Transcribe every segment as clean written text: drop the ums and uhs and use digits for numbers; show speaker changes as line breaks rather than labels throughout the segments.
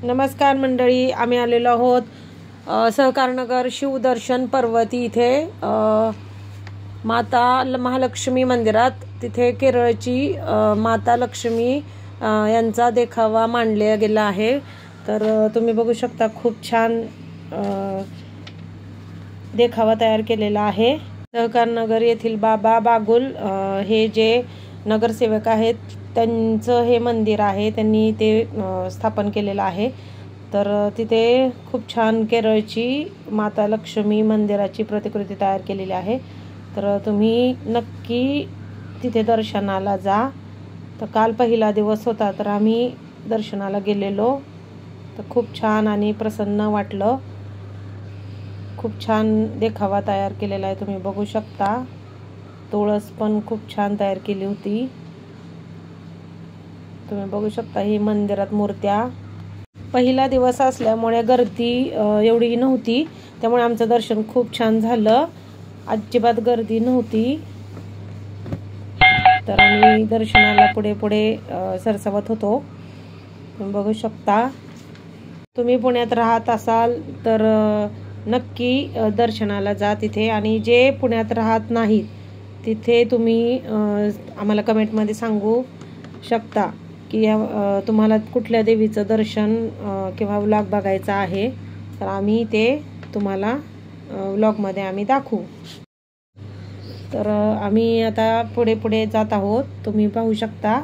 नमस्कार मंडळी, आम्ही आलेलो आहोत सहकारनगर शिवदर्शन पर्वती इथे माता महालक्ष्मी मंदिरात। तिथे केरळची माता लक्ष्मी यांचा देखावा मांडला गेला आहे। तर तुम्ही बघू शकता, खूप छान देखावा तयार केलेला आहे। सहकारनगर येथील बाबा बागुल हे जे नगरसेवक आहेत त्यांचं हे मंदिर आहे, त्यांनी ते स्थापन केलेलं आहे। तर तिथे खूप छान केरळची माता लक्ष्मी मंदिराची प्रतिकृती तयार केलेली आहे। तर तुम्ही नक्की तिथे दर्शनाला जा। तर काल पहिला दिवस होता, तर आम्ही दर्शनाला गेलेलो, तर खूप छान आणि प्रसन्न वाटलं। खूप छान देखावा तयार केलेला आहे, तुम्ही बघू शकता। तुळस पण खूप छान तयार केली होती, तुम्ही बघू शकता। ही मंदिरात मूर्त्या, पहिला दिवस असल्यामुळे गर्दी एवढी नव्हती, त्यामुळे आमचं दर्शन खूप छान झालं, अजिबात गर्दी नव्हती। तर आम्ही दर्शनाला पुढे पुढे सरसावत होतो, तुम्ही बघू शकता। तुम्ही पुण्यात राहत असाल तर नक्की दर्शनाला जा तिथे, आणि जे पुण्यात राहत नाहीत तिथे तुम्ही आम्हाला कमेंटमध्ये सांगू शकता की तुम्हाला कुठल्या देवीचं दर्शन किंवा व्लॉग बघायचा आहे, तर आम्ही ते तुम्हाला व्लॉगमध्ये आम्ही दाखवू। तर आम्ही आता पुढे पुढे जात आहोत, तुम्ही पाहू शकता।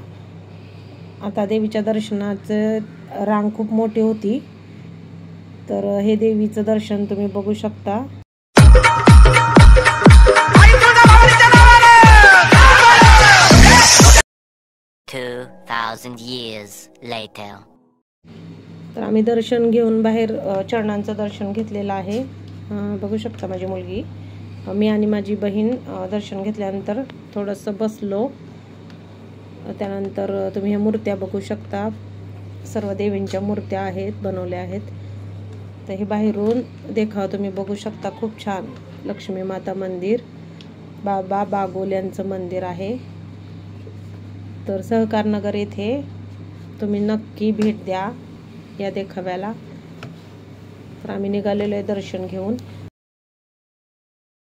आता देवीच्या दर्शनाचं रांग खूप मोठी होती, तर हे देवीचं दर्शन तुम्ही बघू शकता। तर आम्ही दर्शन घेऊन बाहेर चरणांचं दर्शन घेतलेलं आहे, बघू शकता माझी मुलगी। मी आणि माझी बहीण दर्शन घेतल्यानंतर थोडंसं बसलो। त्यानंतर तुम्ही ह्या मूर्त्या बघू शकता, सर्व देवींच्या मूर्त्या आहेत, बनवल्या आहेत। तर हे बाहेरून देखावा तुम्ही बघू शकता, खूप छान लक्ष्मी माता मंदिर, बाबा बागुल यांचं मंदिर आहे। तर सहकारनगर येथे तुम्ही नक्की भेट द्या या देखाव्याला। तर आम्ही निघालेलो आहे दर्शन घेऊन।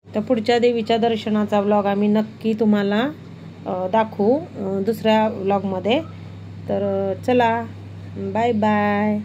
तर पुढच्या देवीच्या दर्शनाचा व्लॉग आम्ही नक्की तुम्हाला दाखवू दुसऱ्या व्लॉगमध्ये। तर चला, बाय बाय।